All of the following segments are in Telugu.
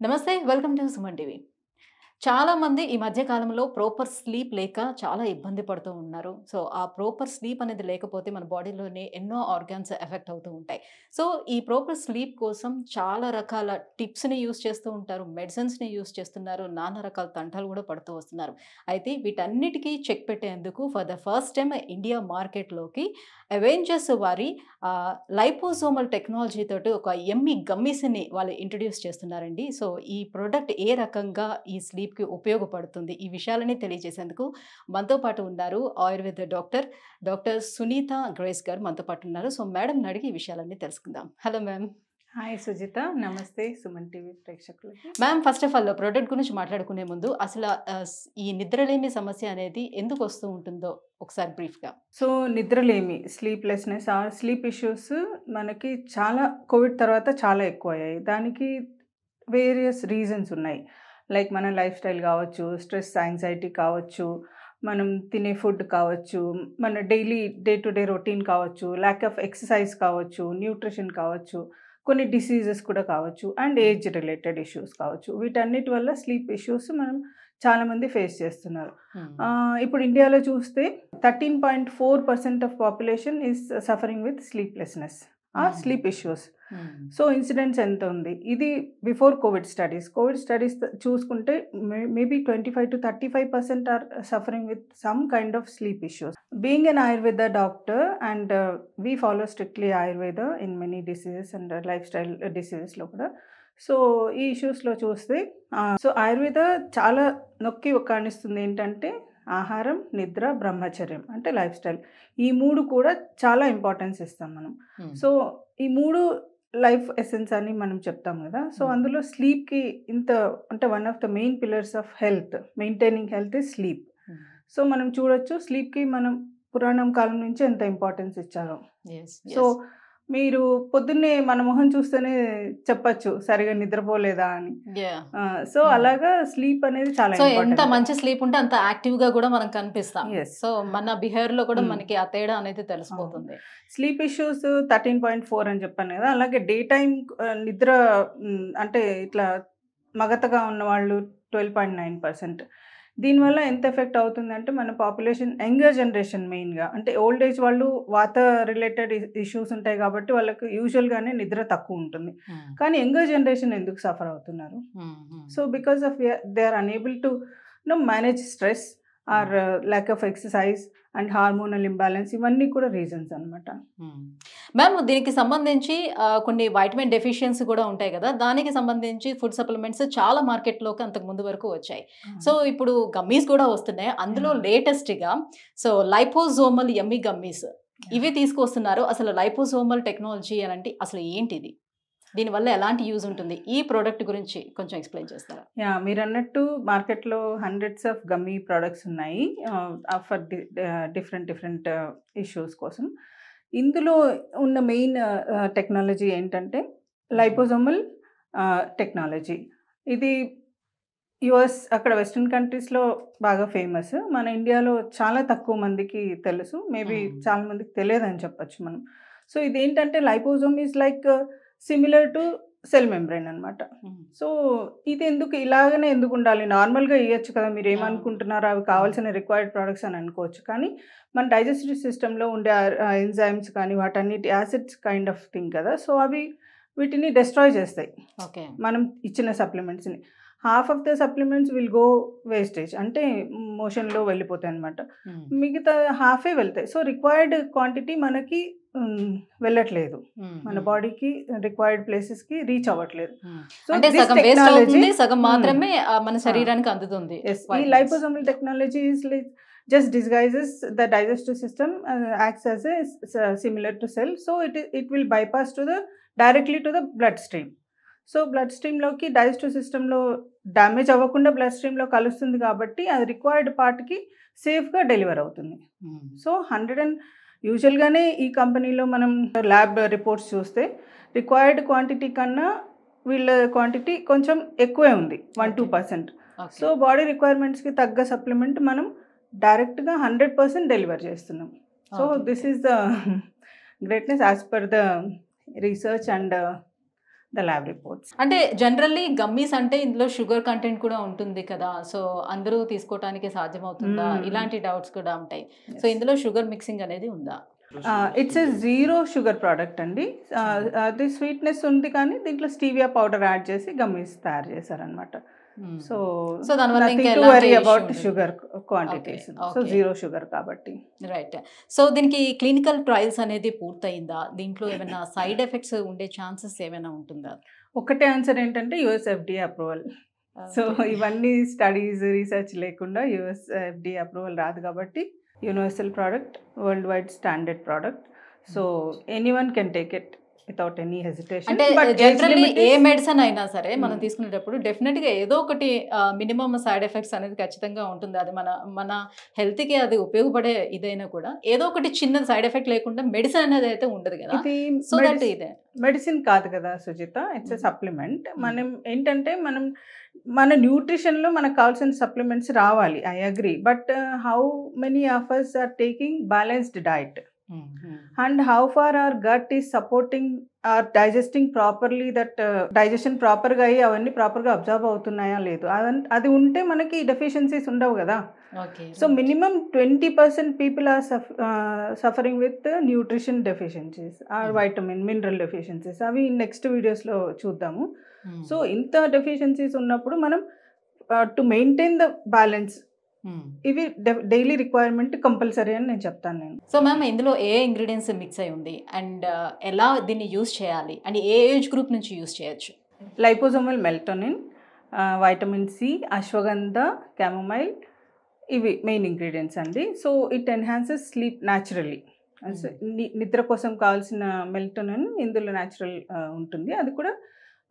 నమస్తే. Welcome to Suman TV. చాలా మంది ఈ మధ్య కాలంలో ప్రాపర్ స్లీప్ లేక చాలా ఇబ్బంది పడుతూ ఉన్నారు. సో, ఆ ప్రాపర్ స్లీప్ అనేది లేకపోతే మన బాడీలోని ఎన్నో ఆర్గాన్స్ ఎఫెక్ట్ అవుతూ ఉంటాయి. సో, ఈ ప్రాపర్ స్లీప్ కోసం చాలా రకాల టిప్స్‌ని యూజ్ చేస్తూ ఉంటారు. మెడిసిన్స్‌ని యూజ్ చేస్తున్నారు. నానా రకాల తంటాలు కూడా పడుతూ వస్తున్నారు. అయితే వీటన్నిటికీ చెక్ పెట్టేందుకు for the first time India మార్కెట్‌లోకి అవెంజర్స్ వారి లైపోసోమల్ టెక్నాలజీ తోటి ఒక యమ్మీ గమ్మీస్‌ని వాళ్ళు ఇంట్రొడ్యూస్ చేస్తున్నారండి. సో, ఈ ప్రొడక్ట్ ఏ రకంగా ఈ స్లీప్‌కి ఉపయోగపడుతుంది? ఈ విషయాలన్నీ తెలియజేసేందుకు మనతో పాటు ఉన్నారు ఆయుర్వేద డాక్టర్ సునీత గ్రేస్ గారు మనతో పాటు ఉన్నారు. సో, మేడంని అడిగి ఈ విషయాలన్నీ తెలుసుకుందాం. Hello ma'am. హాయ్ సుజిత, నమస్తే సుమన్ టీవీ ప్రేక్షకులకి. Ma'am, first of all product గురించి మాట్లాడుకునే ముందు అసల ఈ నిద్రలేమి సమస్య అనేది ఎందుకు వస్తూ ఉంటుందో ఒకసారి బ్రీఫ్‌గా. సో నిద్రలేమి, స్లీప్‌లెస్‌నెస్ ఆర్ స్లీప్ ఇష్యూస్ మనకి చాలా కోవిడ్ తర్వాత చాలా ఎక్కువయ్యాయి. దానికి వేరియస్ రీజన్స్ ఉన్నాయి. లైక్ మన లైఫ్ స్టైల్ కావచ్చు, స్ట్రెస్, యాంగ్జైటీ కావచ్చు, మనం తినే ఫుడ్ కావచ్చు, మన daily day to day routine కావచ్చు, ల్యాక్ ఆఫ్ ఎక్సర్సైజ్ కావచ్చు, న్యూట్రిషన్ కావచ్చు, కొన్ని డిసీజెస్ కూడా కావచ్చు అండ్ ఏజ్ రిలేటెడ్ ఇష్యూస్ కావచ్చు. వీటన్నిటి వల్ల స్లీప్ ఇష్యూస్ మనం చాలామంది ఫేస్ చేస్తున్నారు. ఇప్పుడు ఇండియాలో చూస్తే 13.4% of population is suffering with sleeplessness or sleep issues. So incidence ఎంత ఉంది? ఇది బిఫోర్ కోవిడ్ స్టడీస్ చూసుకుంటే maybe 25 to 35% are suffering with some kind of sleep issues. Being an Ayurveda doctor and we follow strictly Ayurveda in many diseases and lifestyle డిసీజెస్లో కూడా. సో ఈ ఇష్యూస్లో చూస్తే సో ఆయుర్వేద చాలా నొక్కి కానిస్తుంది ఏంటంటే ఆహారం, నిద్ర, బ్రహ్మచర్యం అంటే లైఫ్ స్టైల్. ఈ మూడు కూడా చాలా ఇంపార్టెన్స్ ఇస్తాం మనం. సో ఈ మూడు లైఫ్ ఎసెన్స్ అని మనం చెప్తాం కదా. సో అందులో స్లీప్కి ఇంత అంటే one of the main pillars of health, maintaining health is sleep. So మనం చూడొచ్చు స్లీప్కి మనం పురాణం కాలం నుంచి ఎంత ఇంపార్టెన్స్ ఇచ్చారో. సో మీరు పొద్దున్నే మన మొహం చూస్తేనే చెప్పచ్చు సరిగా నిద్రపోలేదా అని. సో అలాగా స్లీప్ అనేది చాలా ఎంత మంచి స్లీప్ ఉంటే అంత యాక్టివ్ గా కూడా మనం కనిపిస్తాం. సో మన బిహేవియర్ లో కూడా మనకి ఆ తేడా అనేది తెలిసిపోతుంది. స్లీప్ ఇష్యూస్ 13.4 అని చెప్పాను కదా. అలాగే డే టైం నిద్ర అంటే ఇట్లా మగతగా ఉన్న వాళ్ళు 12.9%. దీనివల్ల ఎంత ఎఫెక్ట్ అవుతుందంటే మన పాపులేషన్ యంగర్ జనరేషన్ మెయిన్గా అంటే ఓల్డ్ ఏజ్ వాళ్ళు వాత రిలేటెడ్ ఇష్యూస్ ఉంటాయి కాబట్టి వాళ్ళకి యూజువల్గానే నిద్ర తక్కువ ఉంటుంది. కానీ యంగర్ జనరేషన్ ఎందుకు సఫర్ అవుతున్నారు? So because of they are unable to manage stress or lack of exercise and hormonal imbalance, ఇవన్నీ కూడా రీజన్స్ అనమాట. మ్యామ్, దీనికి సంబంధించి కొన్ని వైటమిన్ డెఫిషియన్సీ కూడా ఉంటాయి కదా, దానికి సంబంధించి ఫుడ్ సప్లిమెంట్స్ చాలా మార్కెట్లోకి అంతకు ముందు వరకు వచ్చాయి. సో ఇప్పుడు గమ్మీస్ కూడా వస్తున్నాయి. అందులో లేటెస్ట్గా సో లైపోసోమల్ యమ్మీ గమ్మీస్ ఇవి తీసుకొస్తున్నారు. అసలు లైపోసోమల్ టెక్నాలజీ అని అంటే అసలు ఏంటిది? దీనివల్ల ఎలాంటి యూజ్ ఉంటుంది? ఈ ప్రోడక్ట్ గురించి కొంచెం ఎక్స్ప్లెయిన్ చేస్తారా? మీరు అన్నట్టు మార్కెట్లో హండ్రెడ్స్ ఆఫ్ గమ్మీ ప్రోడక్ట్స్ ఉన్నాయి ఫర్ డిఫరెంట్ ఇష్యూస్ కోసం. ఇందులో ఉన్న మెయిన్ టెక్నాలజీ ఏంటంటే లైపోసోమల్ టెక్నాలజీ. ఇది యుఎస్ అక్కడ వెస్ట్రన్ కంట్రీస్లో బాగా ఫేమస్. మన ఇండియాలో చాలా తక్కువ మందికి తెలుసు, మేబీ చాలా మందికి తెలియదని చెప్పచ్చు మనం. సో ఇదేంటంటే liposome is like similar to cell membrane అనమాట. సో ఇది ఇలాగనే ఎందుకు ఉండాలి? నార్మల్గా ఇవ్వచ్చు కదా, మీరు ఏమనుకుంటున్నారో అవి కావాల్సిన రిక్వైర్డ్ ప్రోడక్ట్స్ అని అనుకోవచ్చు. కానీ మన డైజెస్టివ్ సిస్టంలో ఉండే ఎంజైమ్స్ కానీ వాటన్నిటి యాసిడ్స్ కైండ్ ఆఫ్ థింగ్ కదా. సో అవి వీటిని డిస్ట్రాయ్ చేస్తాయి మనం ఇచ్చిన సప్లిమెంట్స్ని. Half of the supplements will go wastage, అంటే మోషన్లో వెళ్ళిపోతాయి అనమాట. మిగతా హాఫే వెళ్తాయి. సో రిక్వైర్డ్ క్వాంటిటీ మనకి వెళ్ళట్లేదు, మన బాడీకి రిక్వైర్డ్ ప్లేసెస్కి రీచ్ అవ్వట్లేదు. సో సగం మాత్రమే మన శరీరానికి అందుతుంది. ఈ liposomal technology is like just disguises the digestive system, acts as a similar to cell. So it will bypass directly to the bloodstream. So blood స్ట్రీమ్లోకి డైజెస్టివ్ సిస్టంలో డ్యామేజ్ అవ్వకుండా బ్లడ్ స్ట్రీమ్లో కలుస్తుంది కాబట్టి అది రిక్వైర్డ్ పార్ట్కి సేఫ్గా డెలివర్ అవుతుంది. సో యూజువల్గానే ఈ కంపెనీలో మనం ల్యాబ్ రిపోర్ట్స్ చూస్తే రిక్వైర్డ్ క్వాంటిటీ కన్నా వీళ్ళ క్వాంటిటీ కొంచెం ఎక్కువే ఉంది, 1-2%. సో బాడీ రిక్వైర్మెంట్స్కి తగ్గ సప్లిమెంట్ మనం డైరెక్ట్గా 100% డెలివర్ చేస్తున్నాం. So this is the greatness as per the research and the lab reports. అంటే జనరల్లీ గమ్మీస్ అంటే ఇందులో షుగర్ కంటెంట్ కూడా ఉంటుంది కదా! సో, అందరూ తీసుకోవటానికి సాధ్యమవుతుందా? ఇలాంటి డౌట్స్ కూడా ఉంటాయి. So, Yes. ఇందులో షుగర్ మిక్సింగ్ అనేది ఉందా? It's a zero sugar product అండి. అది స్వీట్నెస్ ఉంది కానీ దీంట్లో స్టీవియా పౌడర్ యాడ్ చేసి గమ్మీస్ తయారు చేశారనమాట. సో సో, దానివల్ల నథింగ్ ఇంకా టు ఎలాంటి వరీ ఇష్యూ అబౌట్ ఉండదు. Sugar quantities. So okay. Zero sugar కాబట్టి. రైట్. సో, దీనికి క్లినికల్ ట్రయల్స్ అనేది పూర్తయిందా? దీంట్లో ఏమైనా సైడ్ ఎఫెక్ట్స్ ఉండే ఛాన్సెస్ ఏమైనా ఉంటుందా? ఒకటే ఆన్సర్ ఏంటంటే US FDA approval. So okay. ఇవన్నీ స్టడీస్ రీసెర్చ్ లేకుండా యూఎస్ ఎఫ్డీఏ అప్రూవల్ రాదు కాబట్టి universal product, worldwide standard product. So anyone can take it without any hesitation. అంటే బట్ ఏజ్ జనరల్లీ లిమిట్ ఏ ఇస్ మెడిసిన్ అయినా సరే మనం తీసుకునేటప్పుడు డెఫినెట్‌గా ఏదో ఒకటి మినిమమ్ సైడ్ ఎఫెక్ట్స్ అనేది ఖచ్చితంగా ఉంటుంది. అది మన హెల్త్‌కి అది ఉపయోగపడే ఇదైనా కూడా ఏదో ఒకటి చిన్న సైడ్ ఎఫెక్ట్ లేకుండా మెడిసిన్ అనేది అయితే ఉండదు కదా! ఇది సో దట్ ఇదే. మెడిసిన్ కాదు కదా సుజిత, ఇట్స్ ఎ సప్లిమెంట్. మనం ఏంటంటే మన న్యూట్రిషన్లో మనకు కావాల్సిన సప్లిమెంట్స్ రావాలి. I agree. But how many of us are taking balanced diet and how far our gut is supporting our digesting properly, that digestion proper గా అయ్యి అవన్నీ ప్రాపర్గా అబ్జర్వ్ అవుతున్నాయా లేదు, అది ఉంటే మనకి డెఫిషియన్సీస్ ఉండవు కదా. Okay. So minimum 20% people are suffering with nutrition deficiencies or vitamin mineral deficiencies. అవి నెక్స్ట్ వీడియోస్లో చూద్దాము. సో ఇంత డెఫిషియన్సీస్ ఉన్నప్పుడు మనం టు మెయింటైన్ ద బ్యాలెన్స్ ఇవి డైలీ రిక్వైర్మెంట్ కంపల్సరీ అని నేను చెప్తాను. సో మ్యామ్, ఇందులో ఏ ఇంగ్రీడియంట్స్ మిక్స్ అయి ఉంది అండ్ ఎలా దీన్ని యూజ్ చేయాలి అండ్ ఏ ఏజ్ గ్రూప్ నుంచి యూజ్ చేయొచ్చు? Liposomal melatonin, vitamin C, ashwagandha, chamomile, ఇవి మెయిన్ ఇంగ్రీడియంట్స్ అండి. So it enhances sleep naturally. నిద్ర కోసం కావాల్సిన మెల్టోనిన్ ఇందులో న్యాచురల్ ఉంటుంది. అది కూడా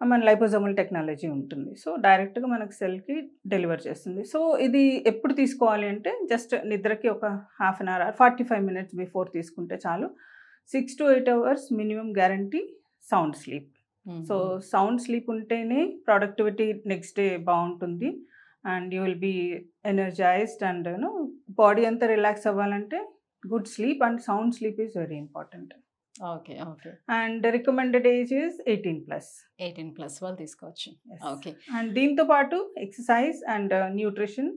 మన లైపోజోమల్ టెక్నాలజీ ఉంటుంది. సో డైరెక్ట్గా మనకు సెల్కి డెలివర్ చేస్తుంది. సో ఇది ఎప్పుడు తీసుకోవాలి అంటే జస్ట్ నిద్రకి ఒక half an hour 45 minutes before తీసుకుంటే చాలు. 6 to 8 hours minimum guarantee sound sleep. So sound sleep ఉంటేనే ప్రొడక్టివిటీ నెక్స్ట్ డే బాగుంటుంది and you will be energized and body అంతా రిలాక్స్ అవ్వాలంటే good sleep and sound sleep is very important. Okay. Okay. And recommended age is 18+. 18+ వాళ్ళు తీసుకోవచ్చు. ఓకే. అండ్ దీంతో పాటు ఎక్సర్సైజ్ అండ్ న్యూట్రిషన్,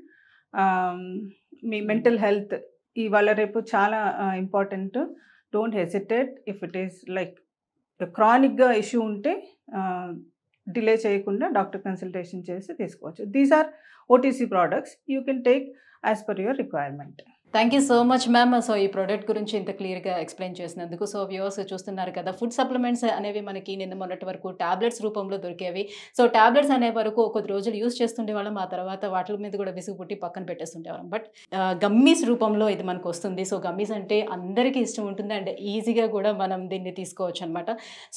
మీ మెంటల్ హెల్త్ ఇవాళ రేపు చాలా important. Don't hesitate. If it is like క్రానిక్గా ఇష్యూ ఉంటే డిలే చేయకుండా డాక్టర్ కన్సల్టేషన్ చేసి తీసుకోవచ్చు. These are OTC products you can take as per your requirement. Thank you so much ma'am. So ఈ ప్రోడక్ట్ గురించి ఇంత క్లియర్గా ఎక్స్ప్లెయిన్ చేసినందుకు. సో వ్యూవర్స్ చూస్తున్నారు కదా, ఫుడ్ సప్లిమెంట్స్ అనేవి మనకి నిన్న మొన్నటి వరకు టాబ్లెట్స్ రూపంలో దొరికేవి. సో టాబ్లెట్స్ అనే వరకు కొద్ది రోజులు యూజ్ చేస్తుండేవాళ్ళం, ఆ తర్వాత వాటి మీద కూడా విసుగు పుట్టి పక్కన పెట్టేస్తుండేవాళ్ళం. బట్ గమ్మీస్ రూపంలో ఇది మనకు వస్తుంది. సో గమ్మీస్ అంటే అందరికీ ఇష్టం ఉంటుంది అండ్ ఈజీగా కూడా మనం దీన్ని తీసుకోవచ్చు అనమాట.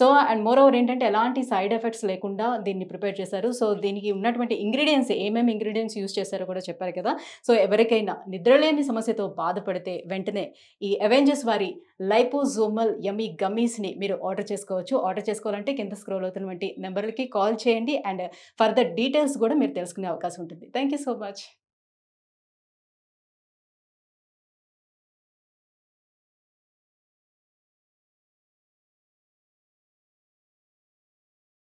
సో అండ్ మోర్ ఓవర్ ఏంటంటే ఎలాంటి సైడ్ ఎఫెక్ట్స్ లేకుండా దీన్ని ప్రిపేర్ చేశారు. సో దీనికి ఉన్నటువంటి ఇంగ్రీడియంట్స్ ఏమేమి ఇంగ్రీడియంట్స్ యూజ్ చేశారో కూడా చెప్పారు కదా. సో ఎవరికైనా నిద్రలేని సమస్యతో బాధపడితే వెంటనే ఈ అవెంజర్స్ వారి లైపోజోమల్ యమ్మీ గమ్మీస్ని మీరు ఆర్డర్ చేసుకోవచ్చు. ఆర్డర్ చేసుకోవాలంటే కింద స్క్రోల్ అవుతున్నటువంటి నెంబర్లకి కాల్ చేయండి అండ్ ఫర్దర్ డీటెయిల్స్ కూడా మీరు తెలుసుకునే అవకాశం ఉంటుంది. Thank you so much.